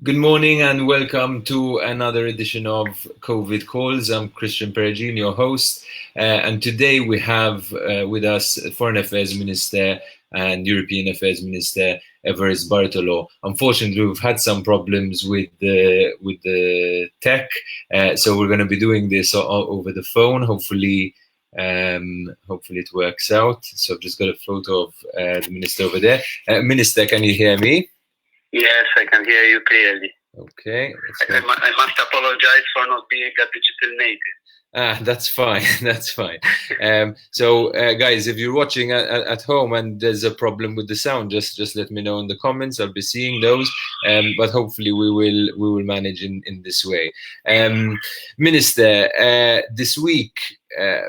Good morning and welcome to another edition of COVID Calls. I'm Christian Peregin, your host, and today we have with us Foreign Affairs Minister and European Affairs Minister Evarist Bartolo. Unfortunately, we've had some problems with the tech, so we're going to be doing this over the phone. Hopefully it works out. So I've just got a photo of the minister over there. Minister, can you hear me? Yes, I can hear you clearly. Okay. I must apologize for not being a digital native. That's fine. That's fine. Guys, if you're watching at home and there's a problem with the sound, just let me know in the comments. I'll be seeing those. But hopefully we will manage in this way. Minister, this week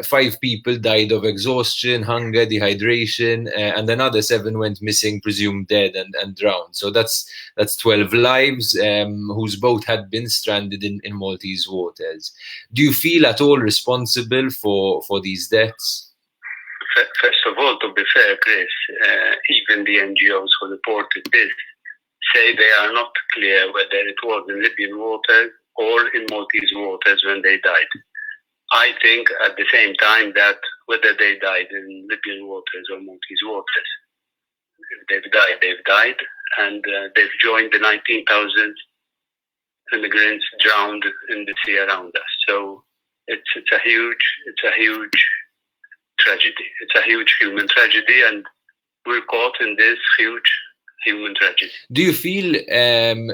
5 people died of exhaustion, hunger, dehydration, and another 7 went missing, presumed dead and drowned. So that's 12 lives whose boat had been stranded in Maltese waters. Do you feel at all responsible for these deaths? First of all, to be fair, Chris, even the NGOs who reported this say they are not clear whether it was in Libyan waters or in Maltese waters when they died. I think at the same time that whether they died in Libyan waters or Maltese waters, if they've died, and they've joined the 19,000 immigrants drowned in the sea around us. So it's a huge tragedy. It's a huge human tragedy, and we're caught in this huge human tragedy. Do you feel,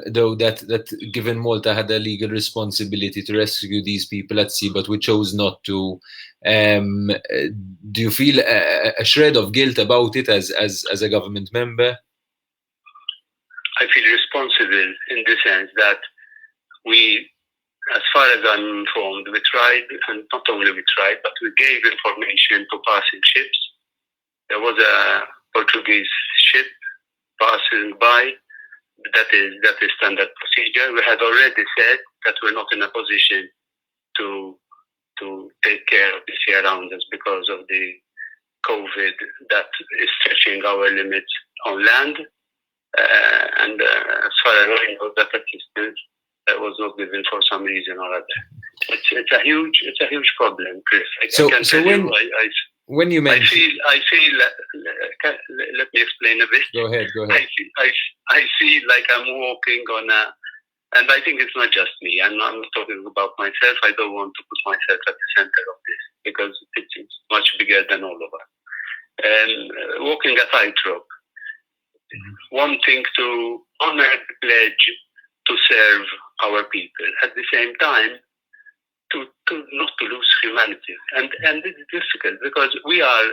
though, that given Malta had a legal responsibility to rescue these people at sea, but we chose not to, do you feel a shred of guilt about it as a government member? I feel responsible in the sense that we, as far as I'm informed, we tried, and not only we tried, but we gave information to passing ships. There was a Portuguese ship passing by. That is standard procedure. We had already said that we're not in a position to take care of the sea around us because of the COVID that is stretching our limits on land. And as far as I know, that assistance that was not given for some reason or other. It's a huge problem, Chris. When you mention, I feel. Let me explain a bit. Go ahead. I feel like I'm walking on a, and I think it's not just me. I'm not talking about myself. I don't want to put myself at the center of this because it's much bigger than all of us. And walking a tightrope, wanting to honor the pledge to serve our people, at the same time to not to lose humanity. And it's difficult because we are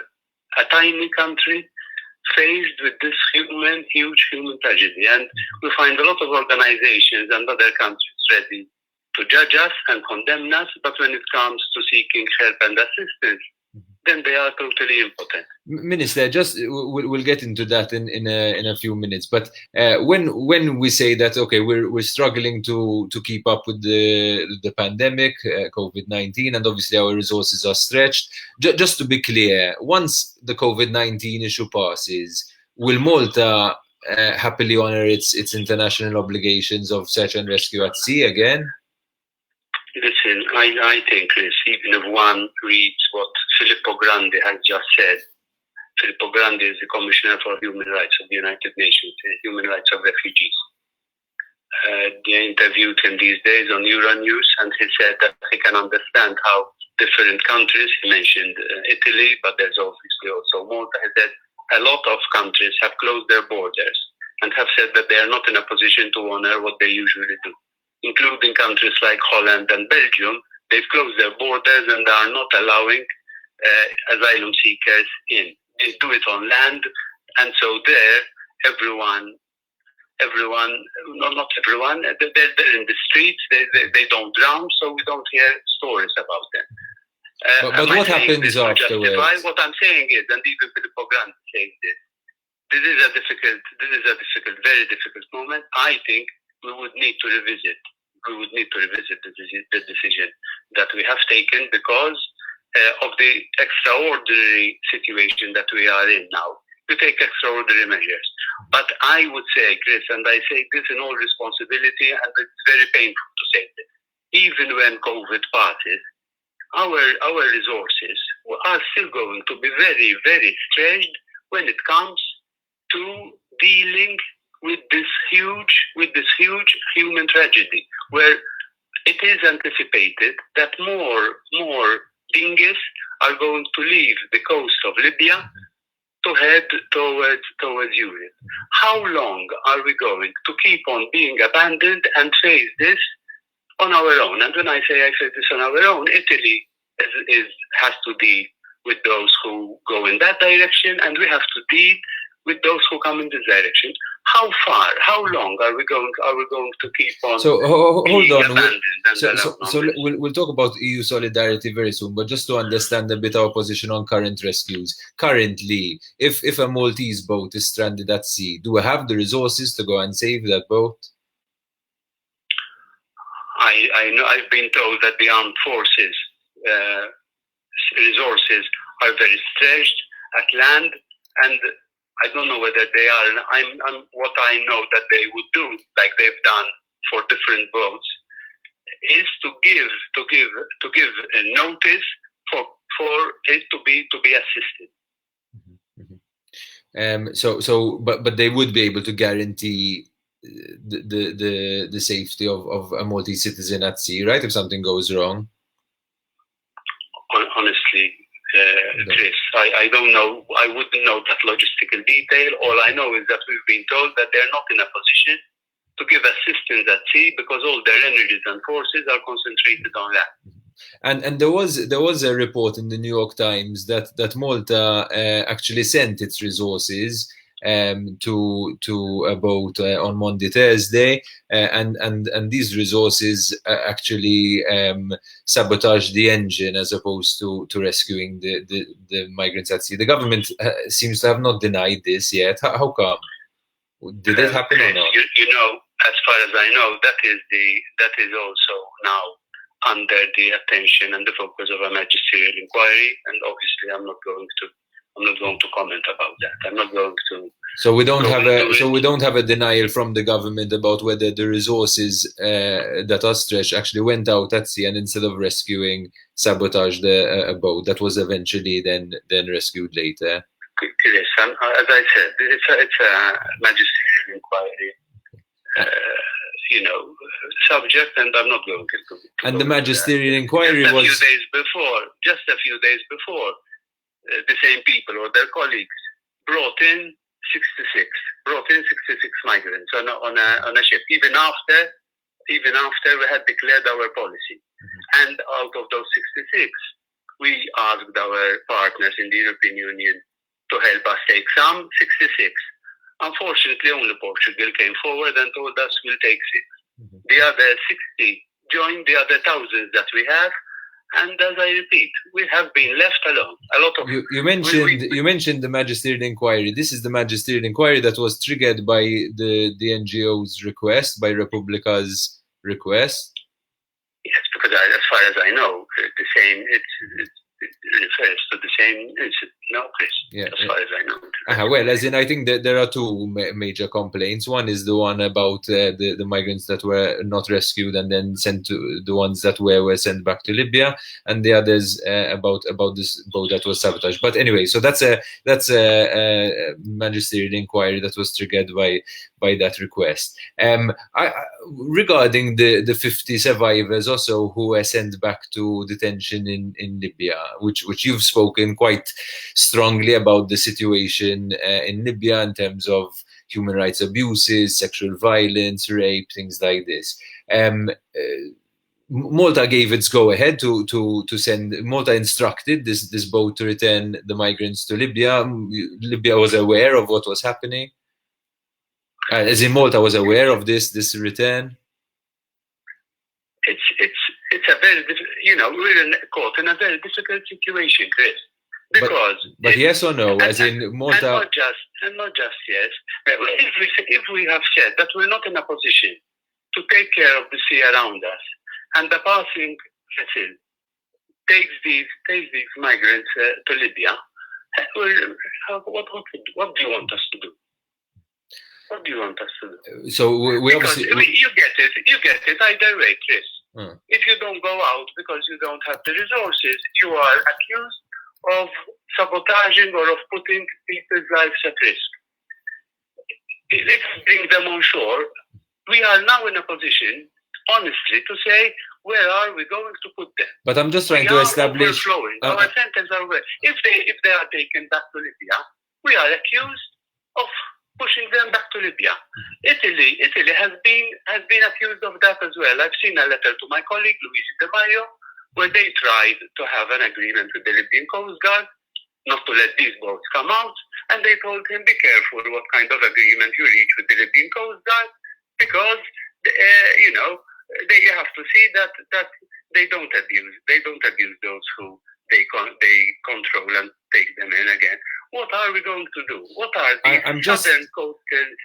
a tiny country faced with this huge human tragedy. And we find a lot of organizations and other countries ready to judge us and condemn us, but when it comes to seeking help and assistance, then they are totally impotent. Minister, just we'll get into that in a few minutes. But when we say that, okay, we're struggling to keep up with the pandemic, COVID-19, and obviously our resources are stretched. Just to be clear, once the COVID-19 issue passes, will Malta happily honor its international obligations of search and rescue at sea again? Listen, I think, Chris, even if one reads what Filippo Grandi has just said, Filippo Grandi is the Commissioner for Human Rights of the United Nations, Human Rights of Refugees. They interviewed him these days on Euronews, and he said that he can understand how different countries, he mentioned Italy, but there's obviously also Malta, he said a lot of countries have closed their borders and have said that they are not in a position to honor what they usually do, including countries like Holland and Belgium. They've closed their borders and are not allowing asylum seekers in. They do it on land, and so there, everyone, not everyone, they're in the streets, they don't drown, so we don't hear stories about them. But what happens afterwards? What I'm saying is, and even Filippo Grandi saying this is a difficult, very difficult moment. I think we would need to revisit the decision that we have taken because of the extraordinary situation that we are in now. you take extraordinary measures. But I would say, Chris, and I say this in all responsibility, and it's very painful to say this, even when COVID passes, our resources are still going to be very, very stretched when it comes to dealing with this huge human tragedy, where it is anticipated that more dinghies are going to leave the coast of Libya to head towards Europe. How long are we going to keep on being abandoned and face this on our own? And when I say face this on our own, Italy has to deal with those who go in that direction, and we have to deal with those who come in this direction. How long are we going to keep on? So hold on. So We'll talk about EU solidarity very soon, but just to understand a bit our position on current rescues. Currently, if a Maltese boat is stranded at sea, do we have the resources to go and save that boat? I know. I've been told that the armed forces resources are very stretched at land, and I don't know whether they are. And what I know that they would do, like they've done for different boats, is to give a notice for it to be assisted. But they would be able to guarantee the safety of a Maltese citizen at sea, right? If something goes wrong. Honestly, Chris, I don't know. I wouldn't know that logistical detail. All I know is that we've been told that they're not in a position to give assistance at sea because all their energies and forces are concentrated on that. And there was a report in the New York Times that Malta actually sent its resources to a boat on Monday, Thursday, and these resources actually sabotage the engine as opposed to rescuing the migrants at sea. The government seems to have not denied this yet. How come? Did it happen or not? You know, as far as I know, that is also now under the attention and the focus of a magisterial inquiry, and obviously I'm not going to comment about that. I'm not going to. So we don't have a denial from the government about whether the resources that are stretched actually went out at sea and instead of rescuing, sabotaged a boat that was eventually then rescued later. Yes, as I said, it's a magisterial inquiry. Subject, and I'm not going to. And the magisterial inquiry was just a few days before. The same people or their colleagues brought in 66 migrants on a ship. Even after we had declared our policy, and out of those 66, we asked our partners in the European Union to help us take some 66. Unfortunately, only Portugal came forward and told us we'll take 6. The other 60 joined the other thousands that we have. And as I repeat, we have been left alone. A lot of you mentioned the magisterial inquiry. This is the magisterial inquiry that was triggered by the NGO's request, by Republica's request. Yes, because as far as I know, the same. It refers to the same incident. No, Chris. Yeah, as far as I know. Well, as in, I think that there are two major complaints. One is the one about the migrants that were not rescued and then sent to the ones that were sent back to Libya, and the others about this boat that was sabotaged. But anyway, so that's a magisterial inquiry that was triggered by that request. Regarding the 50 survivors also who were sent back to detention in Libya, which you've spoken quite strongly about the situation in Libya in terms of human rights abuses, sexual violence, rape, things like this. Malta gave its go-ahead to send. Malta instructed this boat to return the migrants to Libya. Libya was aware of what was happening. As in, Malta was aware of this return. It's a very we're caught in a very difficult situation, Chris. Because but yes or no, as in Malta, and not just yes. If we have said that we're not in a position to take care of the sea around us, and the passing vessel takes these migrants to Libya, Well, what do you want us to do? What do you want us to do? So we because obviously you get it either way, Chris. If you don't go out because you don't have the resources, you are accused of sabotaging or of putting people's lives at risk. Let's bring them on shore. We are now in a position, honestly, to say, where are we going to put them? But I'm just trying to establish. Our sentence are over. If they are taken back to Libya, we are accused of pushing them back to Libya. Italy has been accused of that as well. I've seen a letter to my colleague Luigi De Maio, where they tried to have an agreement with the Libyan Coast Guard not to let these boats come out, and they told him, be careful what kind of agreement you reach with the Libyan Coast Guard, because they have to see that they don't abuse those who they control and take them in again. What are we going to do? What are the southern coastal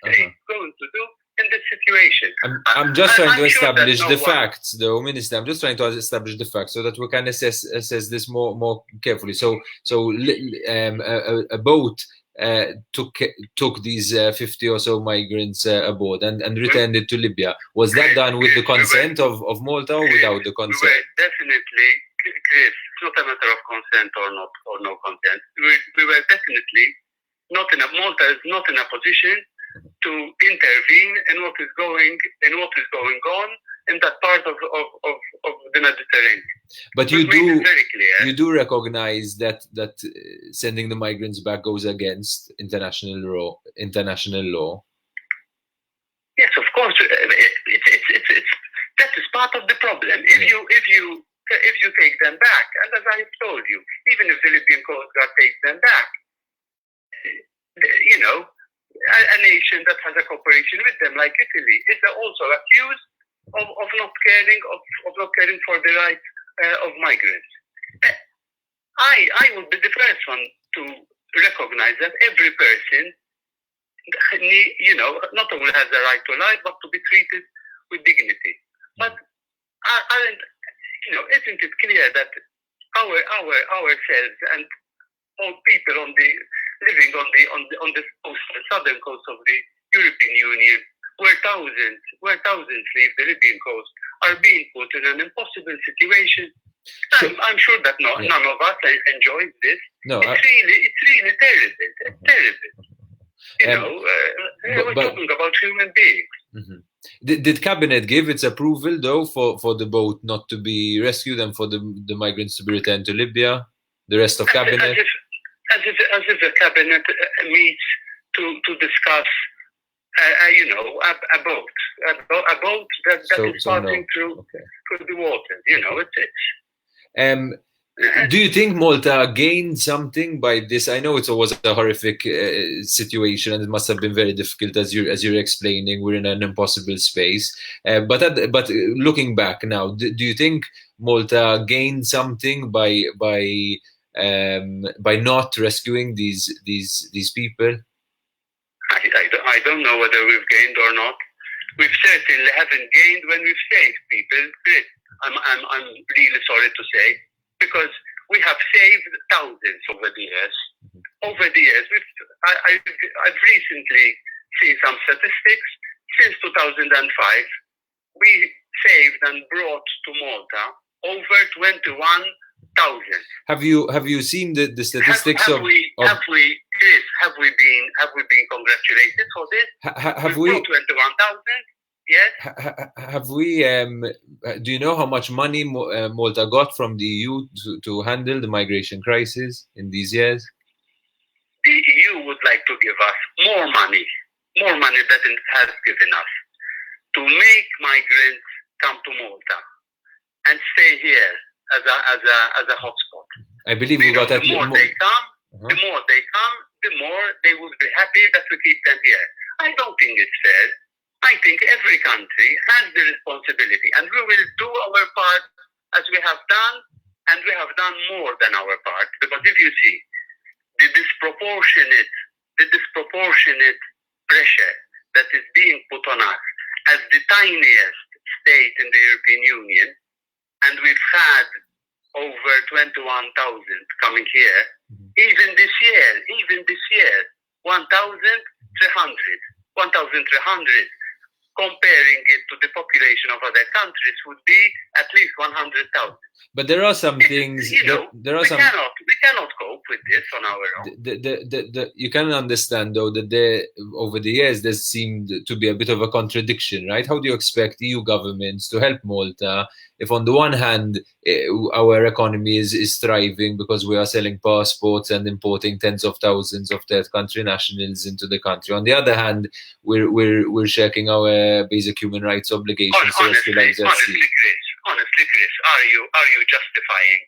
states going to do in this situation? I'm just trying to establish the facts, though, Minister. I'm just trying to establish the facts so that we can assess this more carefully. So a boat took these 50 or so migrants aboard and returned it to Libya. Was that done with the consent of Malta or without the consent? Definitely, Chris, it's not a matter of consent or no consent. We were definitely Malta is not in a position to intervene in what is going on in that part of the Mediterranean. But you do recognize that sending the migrants back goes against international law. Yes, of course. That is part of the problem. If you take them back, and as I told you, even if the Libyan Coast Guard takes them back, a nation that has a cooperation with them, like Italy, is also accused of not caring for the rights of migrants. I would be the first one to recognize that every person, not only has the right to life, but to be treated with dignity. But isn't it clear that ourselves and all people living on the southern coast of the European Union, where thousands leave the Libyan coast, are being put in an impossible situation? I'm sure that none of us enjoys this. No, it's really terrible. It's terrible. We're talking about human beings. Mm-hmm. Did Cabinet give its approval, though, for the boat not to be rescued and for the migrants to be returned to Libya? The rest of Cabinet? As if the Cabinet meets to discuss, a boat that is passing through the waters. Do you think Malta gained something by this? I know it was a horrific situation, and it must have been very difficult, as you're explaining. We're in an impossible space. But looking back now, do you think Malta gained something by not rescuing these people? I don't know whether we've gained or not. We've certainly haven't gained when we've saved people. I'm really sorry to say, because we have saved thousands over the years. I've recently seen some statistics. Since 2005, we saved and brought to Malta over 21,000. Have you seen the statistics have we been congratulated for this? Have we 21,000? Yes. Have we? Do you know how much money Malta got from the EU to handle the migration crisis in these years? The EU would like to give us more money than it has given us, to make migrants come to Malta and stay here as a hotspot. I believe we got the more they come, the more they will be happy that we keep them here. I don't think it's fair. I think every country has the responsibility, and we will do our part as we have done, and we have done more than our part. Because if you see the disproportionate pressure that is being put on us as the tiniest state in the European Union, and we've had over 21,000 coming here. Even this year, 1,300. Comparing it to the population of other countries would be at least 100,000. But there are some things. We cannot cope with this on our own. You can understand though that over the years there seemed to be a bit of a contradiction, right? How do you expect EU governments to help Malta if on the one hand our economy is thriving because we are selling passports and importing tens of thousands of third country nationals into the country, on the other hand we're checking our basic human rights obligations? Honestly, Chris, are you justifying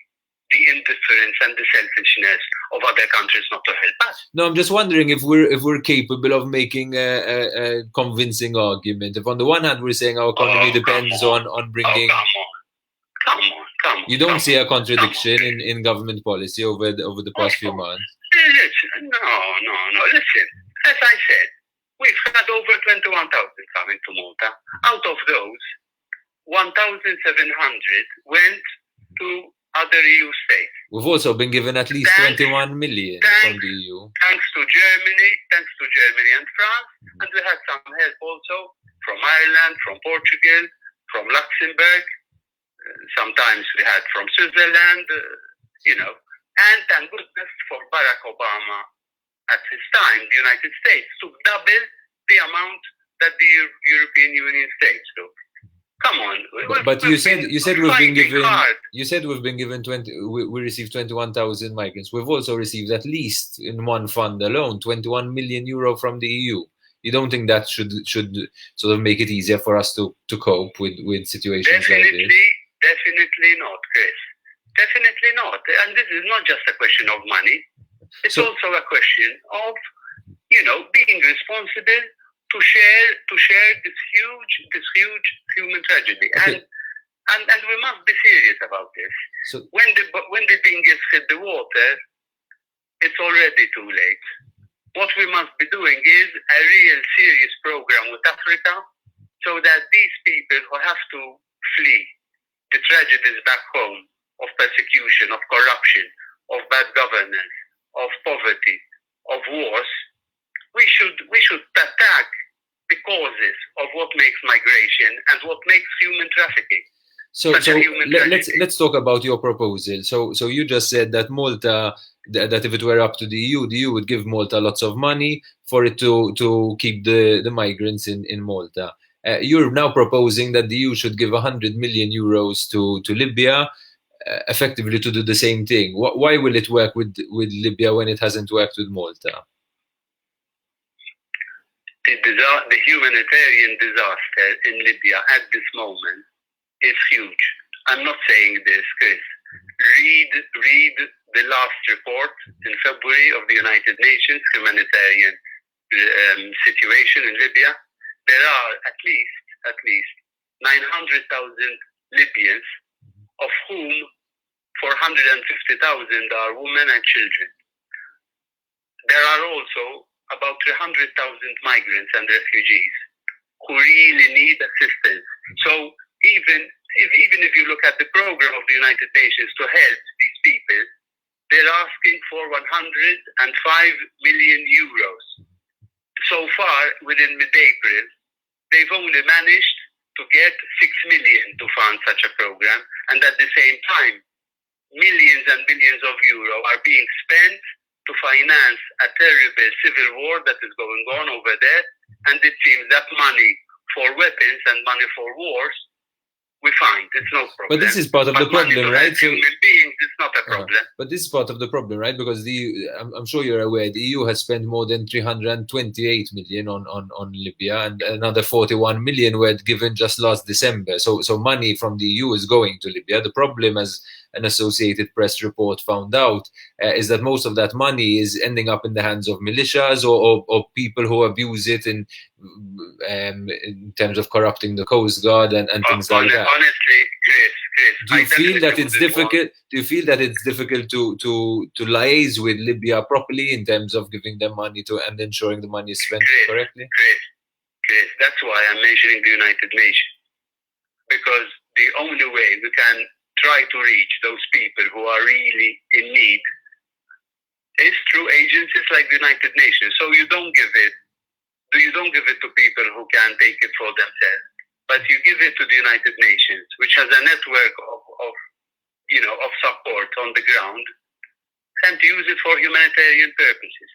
the indifference and the selfishness of other countries not to help us? No, I'm just wondering if we're capable of making a convincing argument. If on the one hand we're saying our economy depends on bringing. Come on. You don't see a contradiction in government policy over the past few months? No. Listen, as I said, we've had over 21,000 coming to Malta. Out of those, 1,700 went to other EU states. We've also been given at least 21 million from the EU. Thanks to Germany and France, and we had some help also from Ireland, from Portugal, from Luxembourg. Sometimes we had from Switzerland, and thank goodness for Barack Obama at his time, the United States took double the amount that the European Union states took. Come on. But you said we've been given. You said we've been given 20. We received 21,000 migrants. We've also received at least in one fund alone 21 million euro from the EU. You don't think that should sort of make it easier for us to cope with situations like this? Definitely not, Chris. Definitely not. And this is not just a question of money. It's also a question of, being responsible to share this huge human tragedy. Okay. And we must be serious about this. So when the dinghies hit the water, it's already too late. What we must be doing is a real serious program with Africa, so that these people who have to flee the tragedies back home of persecution, of corruption, of bad governance, of poverty, of wars, we should attack the causes of what makes migration and what makes human trafficking. So let's talk about your proposal. So you just said that Malta, that if it were up to the EU would give Malta lots of money for it to keep the migrants in Malta. You're now proposing that the EU should give 100 million euros to Libya, effectively to do the same thing. Why will it work with Libya when it hasn't worked with Malta? The humanitarian disaster in Libya at this moment is huge. I'm not saying this, Chris. Read the last report in February of the United Nations humanitarian situation in Libya. There are at least 900,000 Libyans, of whom 450,000 are women and children. There are also about 300,000 migrants and refugees who really need assistance. So even if you look at the program of the United Nations to help these people, they're asking for 105 million euros. So far, within mid-April, they've only managed to get 6 million to fund such a program, and at the same time, millions and billions of euro are being spent to finance a terrible civil war that is going on over there, and it seems that money for weapons and money for wars, we find it's no problem. But this is part of the problem, right? Human beings, it's not a problem. But this is part of the problem, right? Because I'm sure you're aware, the EU has spent more than 328 million on Libya, and another 41 million were given just last December. So money from the EU is going to Libya. The problem, as an Associated Press report found out, is that most of that money is ending up in the hands of militias or people who abuse it in terms of corrupting the Coast Guard and things like that. Honestly, Chris, do you feel that it's difficult? Do you feel that it's difficult to liaise with Libya properly in terms of giving them money and ensuring the money is spent correctly? Chris, that's why I'm mentioning the United Nations, because the only way we can try to reach those people who are really in need is through agencies like the United Nations. So you don't give it to people who can take it for themselves, but you give it to the United Nations, which has a network of support on the ground, and to use it for humanitarian purposes.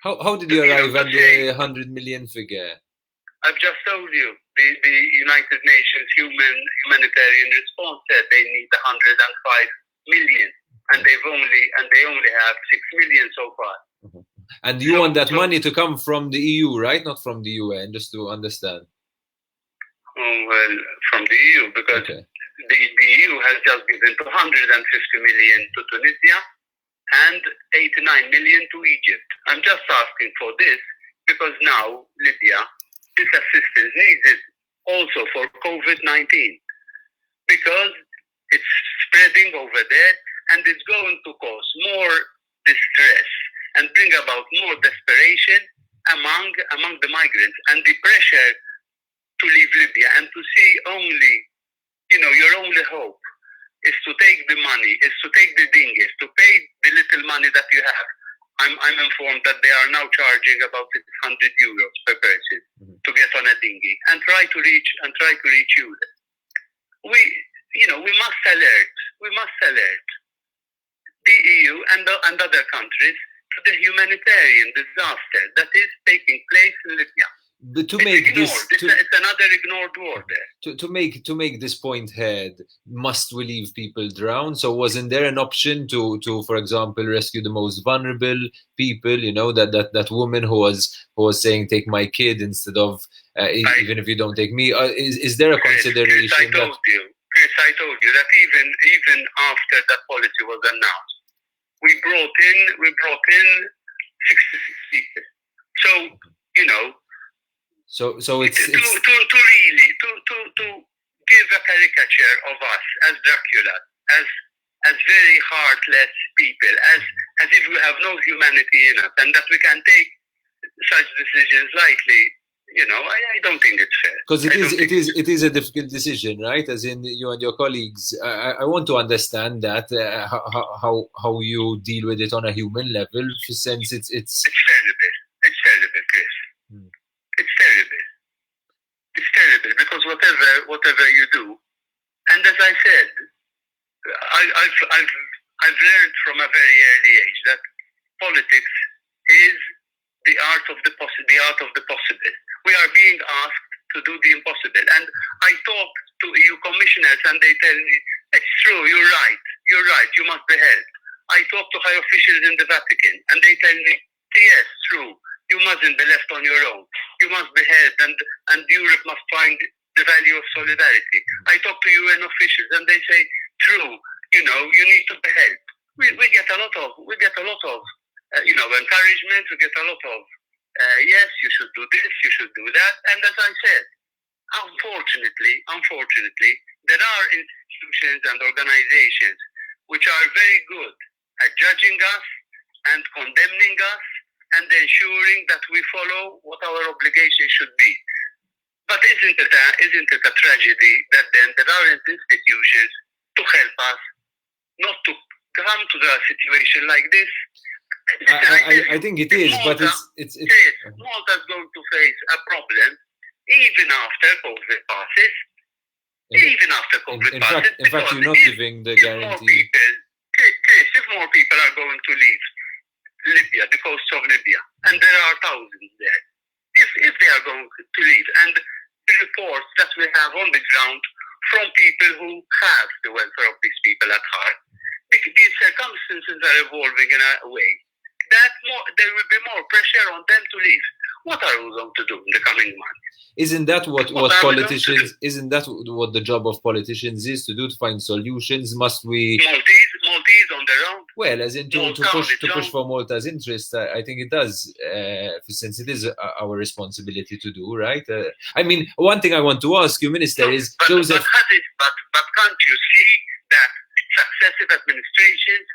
How did you arrive at the 100 million figure? I've just told you, the United Nations humanitarian response said they need 105 million, and they only have 6 million so far. Mm-hmm. And you want that money to come from the EU, right? Not from the UN, just to understand. Well, from the EU, because the EU has just given 250 million to Tunisia and 89 million to Egypt. I'm just asking for this because now Libya, this assistance needed also for COVID-19, because it's spreading over there and it's going to cause more distress and bring about more desperation among the migrants, and the pressure to leave Libya and to see only, your only hope is to take the money, is to take the dinghies, to pay the little money that you have. I'm informed that they are now charging about 600 euros per person to get on a dinghy and try to reach Europe. We must alert the EU and other countries to the humanitarian disaster that is taking place in Libya. But it's another ignored war there. To make this point heard, must we leave people drown? So wasn't there an option to for example, rescue the most vulnerable people? That woman who was saying, take my kid instead of even if you don't take me. Is there a consideration? Chris, I told you that even after that policy was announced, we brought in 66 people. So it's to give a caricature of us as Dracula, as very heartless people, as if we have no humanity in us, and that we can take such decisions lightly. I don't think it's fair. Because it is a difficult decision, right? As in, you and your colleagues, I want to understand that how you deal with it on a human level, since it's terrible. It's terrible, Chris. It's terrible. It's terrible because whatever you do, and as I said, I've learned from a very early age that politics is the art of the possible. We are being asked to do the impossible, and I talk to EU commissioners, and they tell me it's true. You're right. You must be helped. I talk to high officials in the Vatican, and they tell me yes, true. You mustn't be left on your own. You must be helped, and Europe must find the value of solidarity. I talk to UN officials, and they say, true. You need to be helped. We get a lot of encouragement. We get a lot of yes, you should do this, you should do that. And as I said, unfortunately, there are institutions and organizations which are very good at judging us and condemning us and ensuring that we follow what our obligation should be. But isn't it a tragedy that then there aren't institutions to help us not to come to the situation like this? I think it is, but it's Malta's going to face a problem even after COVID passes. In fact, you're not giving the guarantee. If more people are going to leave Libya, the coast of Libya, and there are thousands there, if they are going to leave, and the reports that we have on the ground from people who have the welfare of these people at heart, these circumstances are evolving in a way that there will be more pressure on them to leave. What are we going to do in the coming months? Isn't that what politicians? Isn't that what the job of politicians is to do? To find solutions? Must we? Maltese on their own. Well, as in to push for Malta's interest, I think it does, since it is our responsibility to do, right? I mean, one thing I want to ask you, Minister, is Joseph. But can't you see that successive administrations?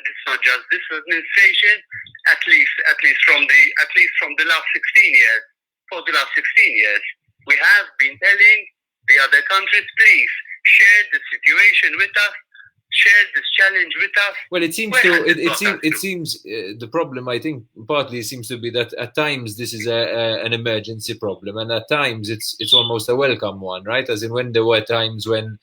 It's not just this administration. At least from the last 16 years. For the last 16 years, we have been telling the other countries, please shared the situation with us, shared this challenge with us. Well, it seems the problem, I think, partly seems to be that at times this is an emergency problem, and at times it's almost a welcome one, right? As in when there were times when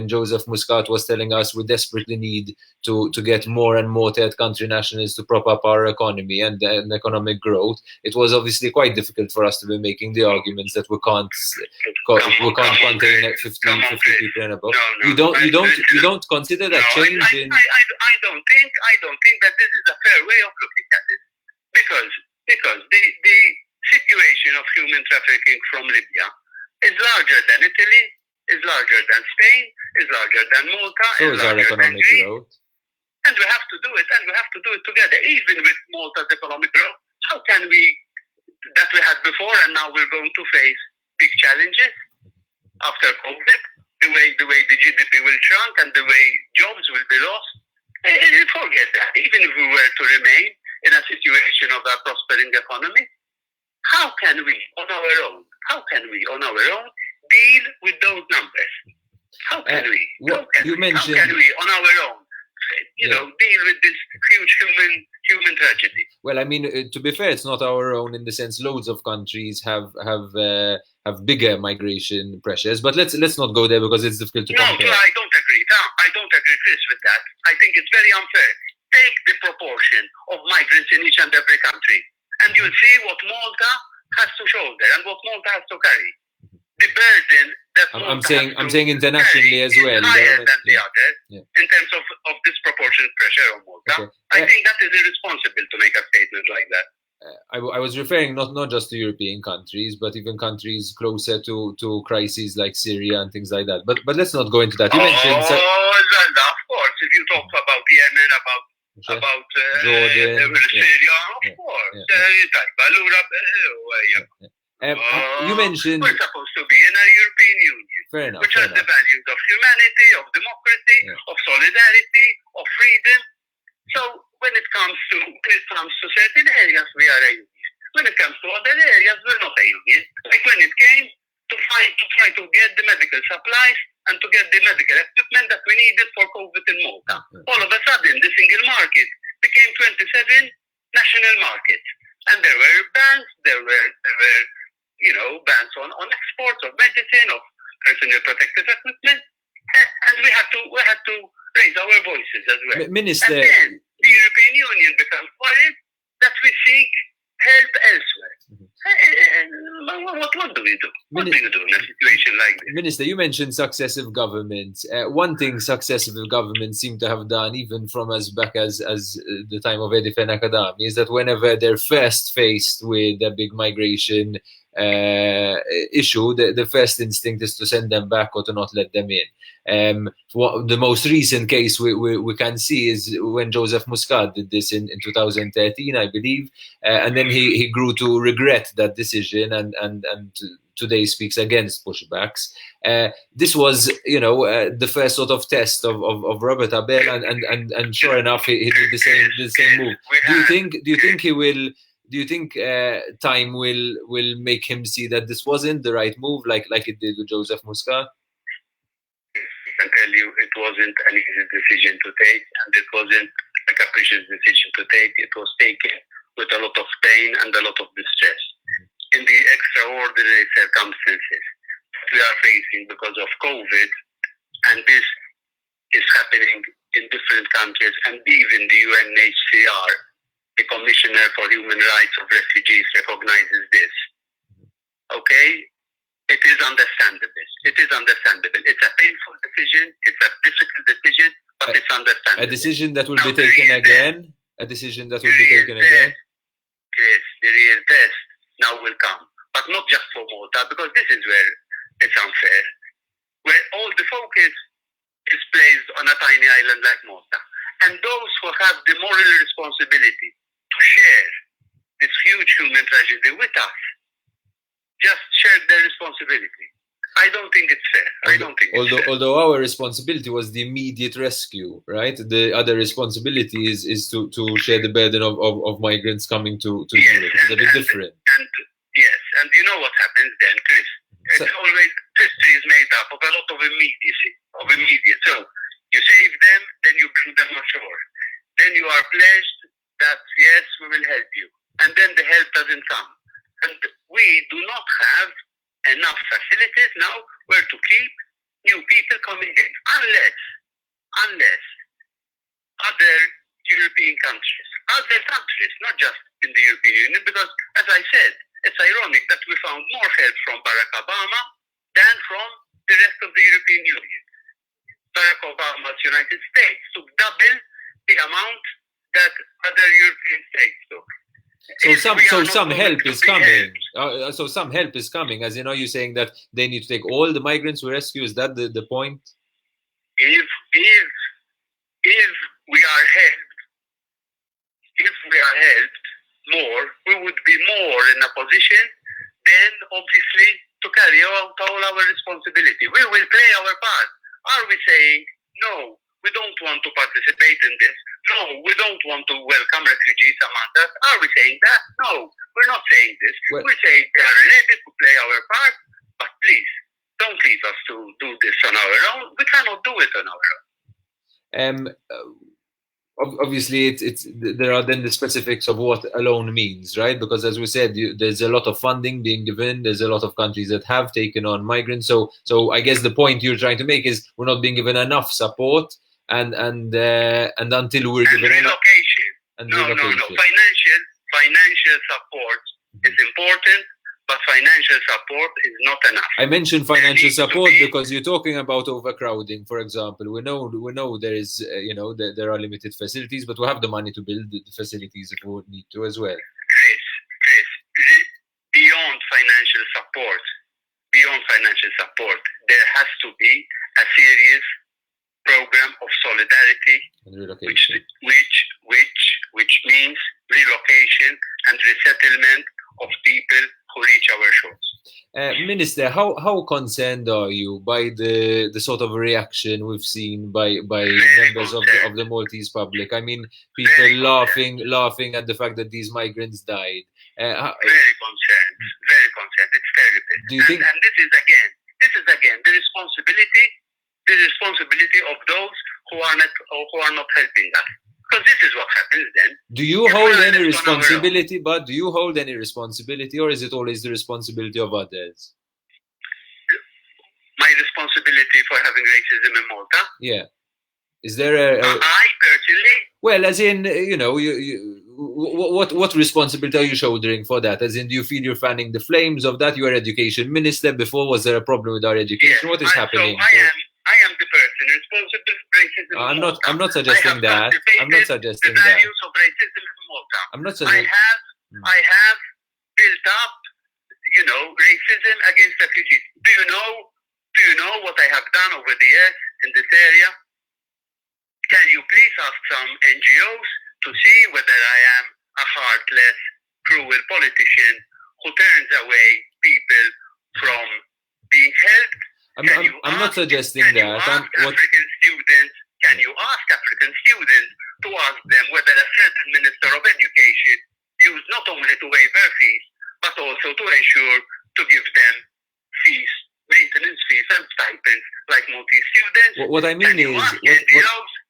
Joseph Muscat was telling us we desperately need to get more and more third country nationals to prop up our economy and economic growth, it was obviously quite difficult for us to be making the arguments that we can't contain 50 people and above. No, you don't consider that change in... I don't think that this is a fair way of looking at it, because the situation of human trafficking from Libya is larger than Italy, is larger than Spain, is larger than Malta, so is our larger economic than Greece, growth. and we have to do it together. Even with Malta's economic growth, how can we, that we had before, and now we're going to face big challenges after COVID, the way the GDP will shrink and the way jobs will be lost. Forget that. Even if we were to remain in a situation of a prospering economy, how can we on our own deal with those numbers? How can we on our own deal with this huge human tragedy? Well, I mean, to be fair, it's not our own in the sense loads of countries have bigger migration pressures, but let's not go there because it's difficult to compare. No, I don't agree, Chris, with that. I think it's very unfair. Take the proportion of migrants in each and every country, and you'll see what Malta has to shoulder and what Malta has to carry. The burden that I'm saying internationally as well. Is higher than the others in terms of disproportionate pressure on Malta. Okay. I think that is irresponsible to make a statement like that. I was referring not just to European countries, but even countries closer to crises like Syria and things like that. But let's not go into that. You mentioned... of course. If you talk about Yemen, about Jordan, Syria, of course. You mentioned... We're supposed to be in a European Union, which has the values of humanity, of democracy, of solidarity, of freedom. So when it comes to certain areas, we are a union. When it comes to other areas, we're not a union. Like when it came to try to get the medical supplies and to get the medical equipment that we needed for COVID in Malta. All of a sudden, the single market became 27 national markets, and there were bans. There were bans on exports of medicine, of personal protective equipment, and we had to raise our voices as well. Minister, and then the European Union becomes worried that we seek help elsewhere. What do we do? What do you do in a situation like this? Minister, you mentioned successive governments. One thing successive governments seem to have done, even from as back as the time of Edifen Akadami, is that whenever they're first faced with a big migration issue, the first instinct is to send them back or to not let them in. The most recent case we can see is when Joseph Muscat did this in 2013, I believe, and then he grew to regret that decision and today speaks against pushbacks. This was, the first sort of test of Robert Abel, and sure enough, he did the same move. Do you think he will? Do you think time will make him see that this wasn't the right move, like it did with Joseph Muscat? I can tell you, it wasn't an easy decision to take, and it wasn't a capricious decision to take. It was taken with a lot of pain and a lot of distress in the extraordinary circumstances that we are facing because of COVID, and this is happening in different countries, and even the UNHCR, the Commissioner for Human Rights of Refugees, recognizes this. Okay? It is understandable. It's a painful decision. It's a difficult decision, but it's understandable. A decision that will be taken again? Chris, the real test now will come. But not just for Malta, because this is where it's unfair. Where all the focus is placed on a tiny island like Malta. And those who have the moral responsibility to share this huge human tragedy with us just share their responsibility. I don't think it's fair. Although our responsibility was the immediate rescue, right? The other responsibility is to share the burden of migrants coming to Europe. It's a bit different. And you know what happens then, Chris? It's always, history is made up of a lot of immediacy, of immediate. So you save them, then you bring them ashore. Then you are pledged that yes, we will help you, and then the help doesn't come, and we do not have enough facilities now where to keep new people coming in, unless other European countries, not just in the European Union, because as I said, it's ironic that we found more help from Barack Obama than from the rest of the European Union. Barack Obama's United States took double the amount that other European states took. So some help is coming. So some help is coming, as you know, you're saying that they need to take all the migrants we rescue. Is that the point? If we are helped more, we would be more in a position then obviously to carry out all our responsibility. We will play our part. Are we saying no, we don't want to participate in this? No, we don't want to welcome refugees among us. Are we saying that? No, we're not saying this. We're saying we are ready to play our part, but please don't leave us to do this on our own. We cannot do it on our own. Obviously, there are then the specifics of what alone means, right? Because as we said, there's a lot of funding being given. There's a lot of countries that have taken on migrants. So I guess the point you're trying to make is we're not being given enough support, and until we're given relocation. Relocation. No. Financial support is important, but financial support is not enough. I mentioned financial support because you're talking about overcrowding, for example. We know there is, there are limited facilities, but we have the money to build the facilities if we need to as well. Chris, beyond financial support, there has to be a serious program of solidarity, and relocation, which means relocation and resettlement of people who reach our shores. Minister, how concerned are you by the sort of reaction we've seen by members of the Maltese public? I mean, people laughing at the fact that these migrants died. Very concerned. It's terrible. Do you think? And this is again the responsibility of those who are not helping us. Because this is what happens then. Do you hold any responsibility, but do you hold any responsibility, or is it always the responsibility of others? My responsibility for having racism in Malta? Yeah. Is there I personally? Well, as in, what responsibility are you shouldering for that? As in, do you feel you're fanning the flames of that? You are education minister. Before, was there a problem with our education? Yes, what is happening? So I am the person responsible for racism in Malta. I'm not suggesting that. I'm not suggesting the values of racism in Malta. I'm not suggesting. I have built up, racism against refugees. Do you know what I have done over the years in this area? Can you please ask some NGOs to see whether I am a heartless, cruel politician who turns away people from being helped? I'm not suggesting that. Can you ask African students to ask them whether a certain Minister of Education used not only to waive their fees, but also to ensure to give them fees, maintenance fees and stipends like Maltese students? What I mean is...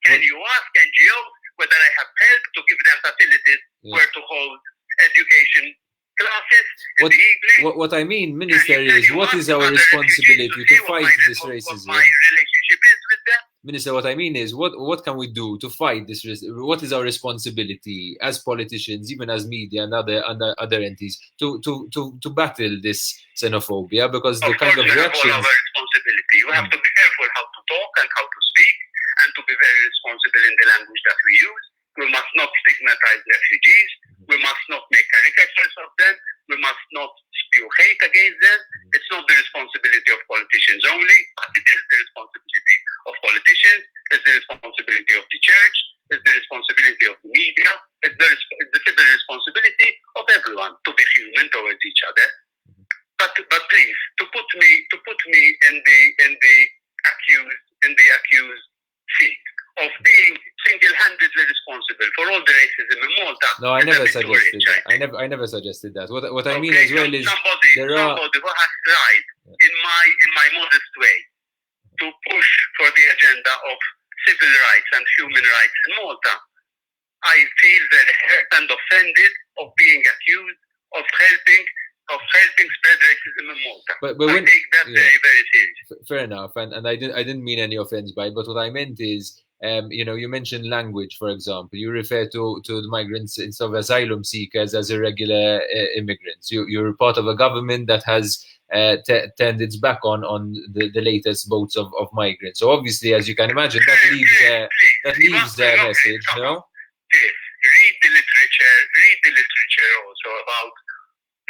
Can you ask NGOs whether I have helped to give them facilities where to hold education classes in the evening? What I mean, Minister, is what is our responsibility to fight this racism? What my relationship is with them? Minister, what I mean is what can we do to fight this racism? What is our responsibility as politicians, even as media and other entities, to battle this xenophobia? Because the kind of reactions... Our responsibility. We have to be careful how to talk and how to speak, and to be very responsible in the language that we use. We must not stigmatize refugees. We must not make caricatures of them. We must not spew hate against them. It's not the responsibility of politicians only, but it is the responsibility of politicians. It's the responsibility of the church. It's the responsibility of the media. It's the responsibility of everyone to be human towards each other. But please, to put me in the accused seat of being single-handedly responsible for all the racism in Malta. No, I never suggested that. I never suggested that. What I mean as well is somebody who has tried in my modest way to of civil rights and human rights in Malta. I feel very hurt and offended of being accused of helping spread racism in Malta. But I take that very, very seriously. Fair enough, and I didn't mean any offense by it, but what I meant is, you mentioned language, for example. You refer to the migrants instead of asylum seekers as irregular immigrants. You're part of a government that has turned its back on the latest boats of migrants. So obviously, as you can imagine, that leaves their message, no? Yes. Read the literature also about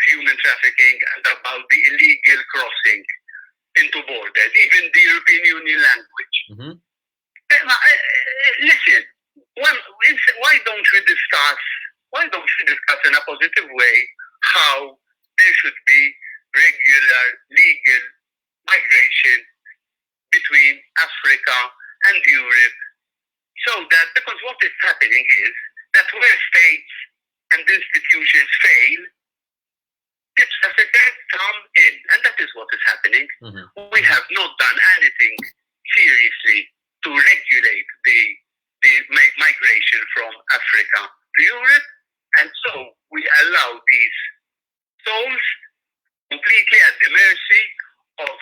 human trafficking and about the illegal crossing into borders, even the European Union language. Mm-hmm. Listen, why don't we discuss in a positive way how there should be regular legal migration between Africa and Europe, so that, because what is happening is that where states and institutions fail, tips traffickers come in, and that is what is happening. Mm-hmm. We have not done anything seriously to regulate the migration from Africa to Europe, and so we allow these souls completely at the mercy of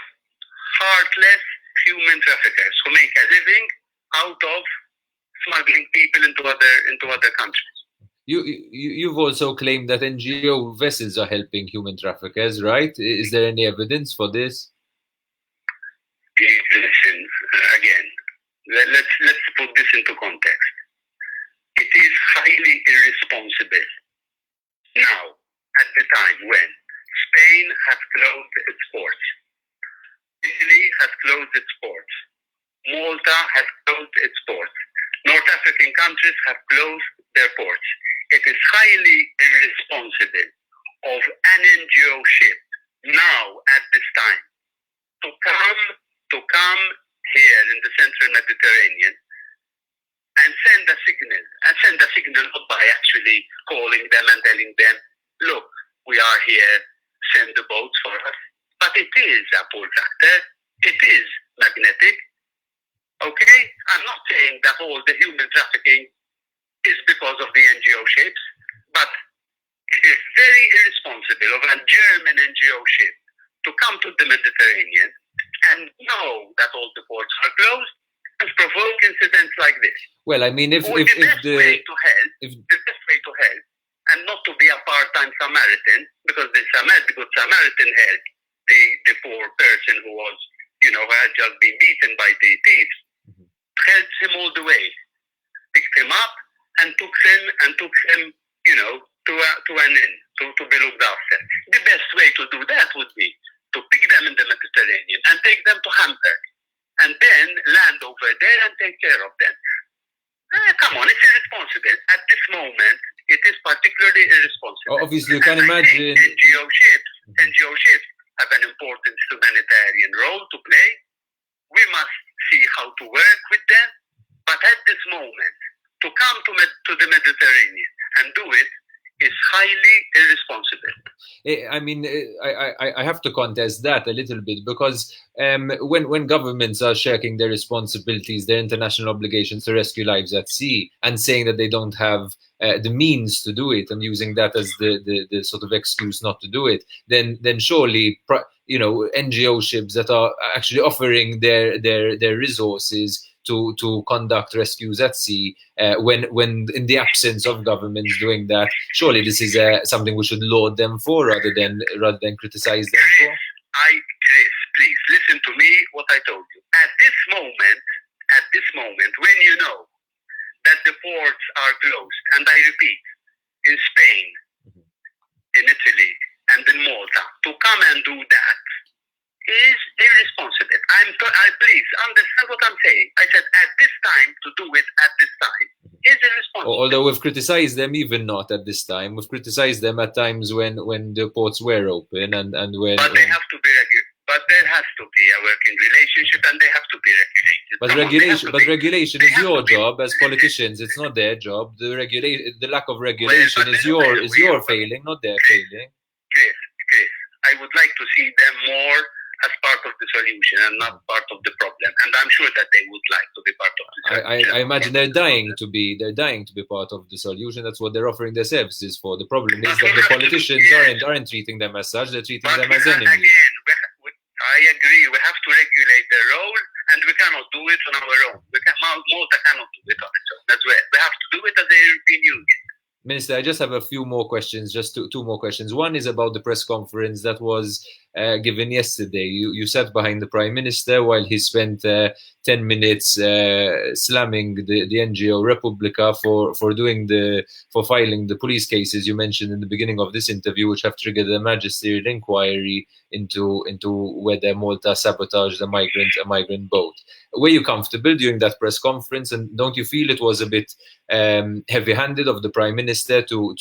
heartless human traffickers who make a living out of smuggling people into other countries. You've also claimed that NGO vessels are helping human traffickers, right? Is there any evidence for this? Listen, again, let's put this into context. It is highly irresponsible now, at the time when Spain has closed its ports, Italy has closed its ports, Malta has closed its ports, North African countries have closed their ports. It is highly irresponsible of an NGO ship now at this time to come here in the central Mediterranean and send a signal not by actually calling them and telling them, look, we are here, send the boats for us. But it is a pull factor, it is magnetic. Okay? I'm not saying that all the human trafficking is because of the NGO ships, but it is very irresponsible of a German NGO ship to come to the Mediterranean and know that all the ports are closed and provoke incidents like this. Well, I mean, the best way to help, and not to be a part-time Samaritan, because the Good Samaritan helped the poor person who was, who had just been beaten by the thieves, helped him all the way, picked him up and took him, to an inn, to be looked after. The best way to do that would be to pick them in the Mediterranean and take them to Hamburg, and then land over there and take care of them. Come on, it's irresponsible. At this moment, it is particularly irresponsible. Obviously, you can imagine NGO ships have an important humanitarian role to play. We must see how to work with them. But at this moment, to come to the Mediterranean and do it is highly irresponsible. I mean, I have to contest that a little bit, because when governments are shirking their responsibilities, their international obligations to rescue lives at sea, and saying that they don't have the means to do it, and using that as the sort of excuse not to do it, then surely NGO ships that are actually offering their resources to conduct rescues at sea, when in the absence of governments doing that, surely this is something we should laud them for rather than criticize them for. Chris, please listen to me. What I told you at this moment, when you know that the ports are closed, and I repeat, in Spain, in Italy, and in Malta, to come and do that is irresponsible. Please understand what I'm saying. I said at this time, to do it at this time is irresponsible. Although we've criticized them, even not at this time. We've criticized them at times when the ports were open and when. But they have to be But there has to be a working relationship, and they have to be regulated. But regulation is your job as politicians. It's not their job. The lack of regulation is your failing, not their failing. Chris, I would like to see them more as part of the solution and not part of the problem. And I'm sure that they would like to be part of the solution. I imagine they're dying to be part of the solution. That's what they're offering their services for. The problem is that the politicians aren't treating them as such. They're treating them as enemies. Again, I agree. We have to regulate their role, and we cannot do it on our own. Malta cannot do it on its own as well. We have to do it as a European Union. Minister, I just have a few more questions, just two more questions. One is about the press conference that was given yesterday. You sat behind the Prime Minister while he spent 10 minutes slamming the NGO Republica for filing the police cases you mentioned in the beginning of this interview, which have triggered a magisterial inquiry into whether Malta sabotaged a migrant boat. Were you comfortable during that press conference, and don't you feel it was a bit heavy-handed of the Prime Minister to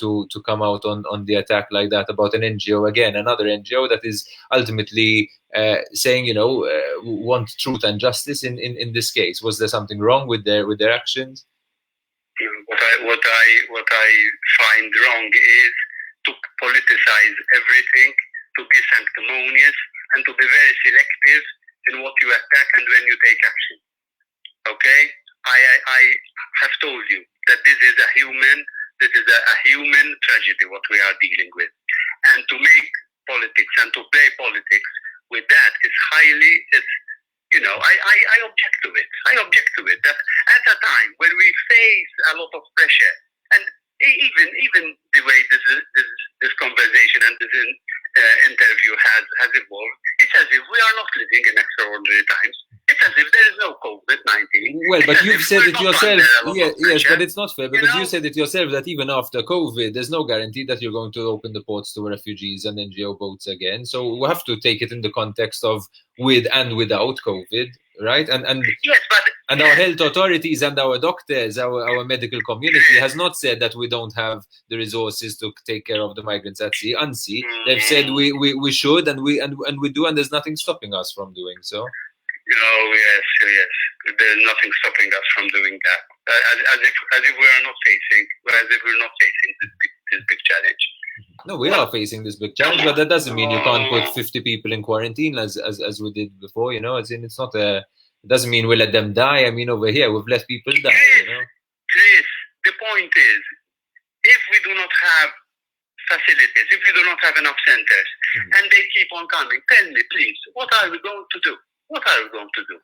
come out on the attack like that about an NGO, again, another NGO that is ultimately saying, want truth and justice in this case? Was there something wrong with their actions? What I find wrong is to politicize everything, to be sanctimonious, and to be very selective in what you attack and when you take action. Okay, I have told you that this is a human tragedy what we are dealing with, and to make politics and to play politics with that is highly. I object to it. That at a time when we face a lot of pressure, and even the way this conversation and this interview has evolved, it's as if we are not living in extraordinary times. It's as if there is no COVID-19. Well, but you've said it yourself. Yes, but it's not fair because you said it yourself that even after COVID, there's no guarantee that you're going to open the ports to refugees and NGO boats again. So we have to take it in the context of with and without COVID, right? And yes, and our health authorities and our doctors, our medical community has not said that we don't have the resources to take care of the migrants at sea, unsea. They've said we should and we do, and there's nothing stopping us from doing so. Yes. There's nothing stopping us from doing that. As if we're not facing this big challenge. No, we are facing this big challenge, but that doesn't mean you can't put 50 people in quarantine as we did before. It's not a. It doesn't mean we let them die. I mean, over here we've let people die. Chris, the point is, if we do not have facilities, if we do not have enough centers, and they keep on coming, tell me, please, what are we going to do? What are we going to do?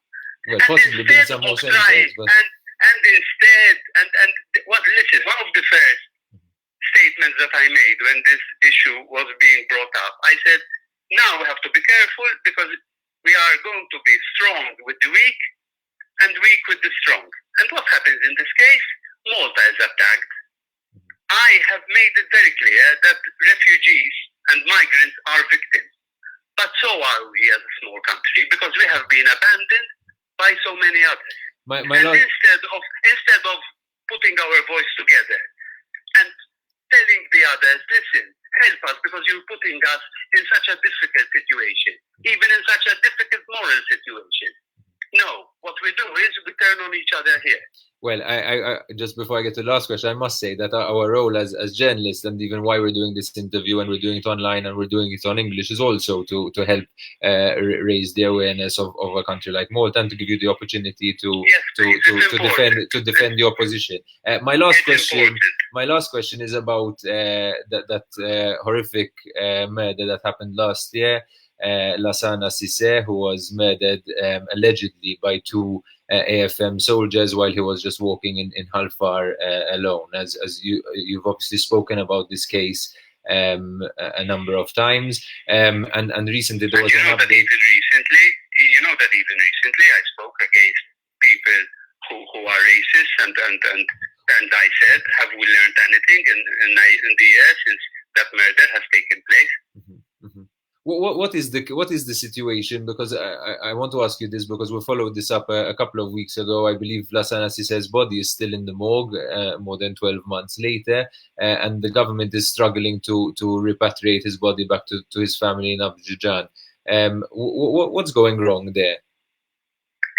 Well, possibly build some more centers. Listen, one of the first statements that I made when this issue was being brought up, I said, now we have to be careful because we are going to be strong with the weak and weak with the strong. And what happens in this case? Malta is attacked. I have made it very clear that refugees and migrants are victims. But so are we as a small country because we have been abandoned by so many others. Instead of putting our voice together and telling the others, listen, help us because you're putting us in such a difficult situation, even in such a difficult moral situation. No, what we do is we turn on each other here. Well, I just before I get to the last question, I must say that our role as journalists, and even why we're doing this interview and we're doing it online and we're doing it on English, is also to help raise the awareness of a country like Malta and to give you the opportunity to defend the opposition. My last question is about that horrific murder that happened last year. Lasana Sise, who was murdered allegedly by two AFM soldiers while he was just walking in Halfar alone. As you've obviously spoken about this case a number of times, and recently there was an update. You know that even recently I spoke against people who are racist, and I said, have we learned anything in the years since that murder has taken place? What is the situation? Because I want to ask you this because we followed this up a couple of weeks ago. I believe Lasana Sise's body is still in the morgue more than 12 months later, and the government is struggling to repatriate his body back to his family in Abidjan. What's going wrong there?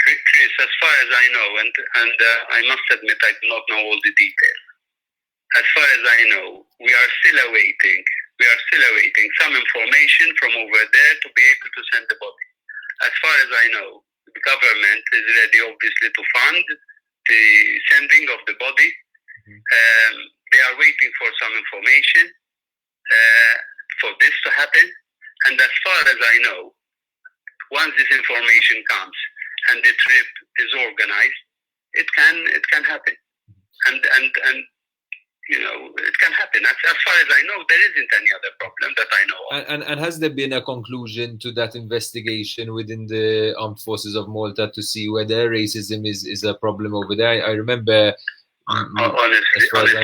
Chris, as far as I know, and I must admit I do not know all the details. As far as I know, we are still awaiting some information from over there to be able to send the body. as far as I know, the government is ready, obviously, to fund the sending of the body. They are waiting for some information for this to happen. And as far as I know, once this information comes and the trip is organized, it can happen. And it can happen. As far as I know, there isn't any other problem that I know of. And has there been a conclusion to that investigation within the Armed Forces of Malta to see whether racism is a problem over there? I remember. Honestly, Chris,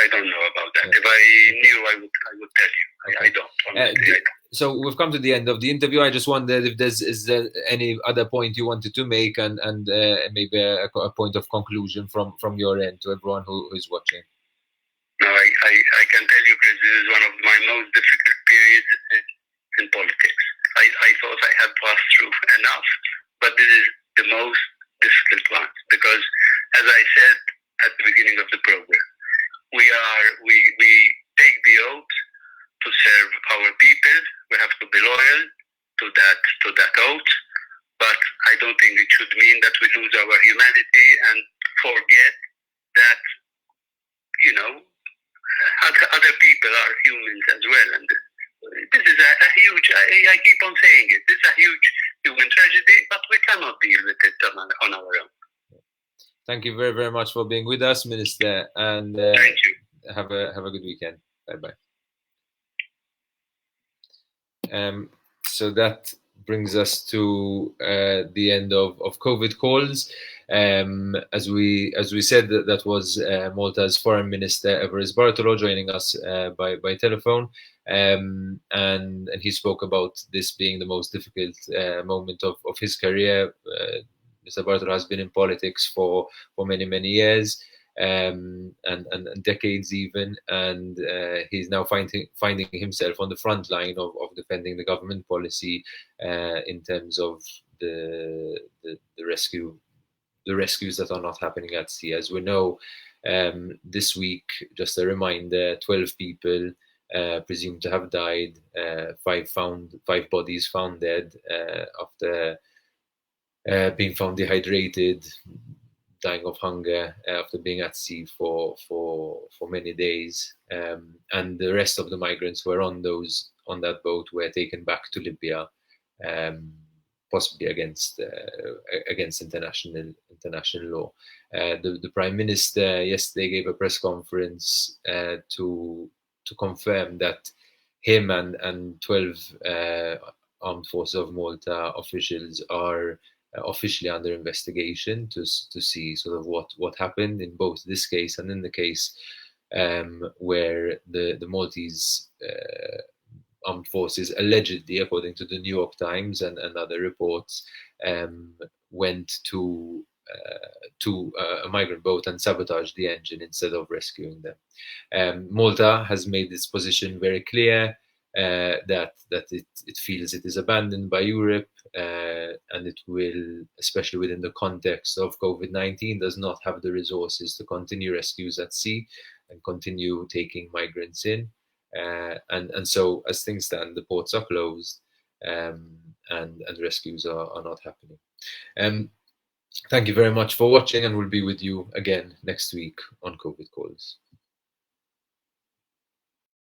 I don't know about that. Yeah. If I knew, I would tell you. Okay. I don't. Honestly, I don't. So we've come to the end of the interview. I just wondered if is there any other point you wanted to make, and maybe a point of conclusion from your end to everyone who is watching. No, I can tell you, Chris, this is one of my most difficult periods in politics. I thought I had passed through enough, but this is the most difficult one, because, as I said at the beginning of the program, we take the oath to serve our people. We have to be loyal to that oath, but I don't think it should mean that we lose our humanity and forget that other people are humans as well. And this is a huge. I keep on saying it. This is a huge human tragedy, but we cannot deal with it on our own. Thank you very, very much for being with us, Minister, and thank you. Have a good weekend. Bye-bye. So that brings us to the end of COVID calls. As we said, that was Malta's Foreign Minister Evarist Bartolo joining us by telephone, and he spoke about this being the most difficult moment of his career. Mr. Bartolo has been in politics for many years. And decades even, and he's now finding himself on the front line of defending the government policy in terms of the rescues that are not happening at sea. As we know, this week, just a reminder, 12 people presumed to have died, 5 bodies found dead after being found dehydrated, dying of hunger after being at sea for many days, and the rest of the migrants who were on that boat were taken back to Libya, possibly against international law. The Prime Minister yesterday gave a press conference to confirm that him and 12 Armed Forces of Malta officials are officially under investigation to see sort of what happened in both this case and in the case where the Maltese armed forces allegedly, according to the New York Times and other reports, went to a migrant boat and sabotaged the engine instead of rescuing them. Malta has made its position very clear. That it feels it is abandoned by Europe, and it will, especially within the context of COVID-19, does not have the resources to continue rescues at sea and continue taking migrants in. And so, as things stand, the ports are closed, and rescues are not happening. Thank you very much for watching, and we'll be with you again next week on COVID Calls.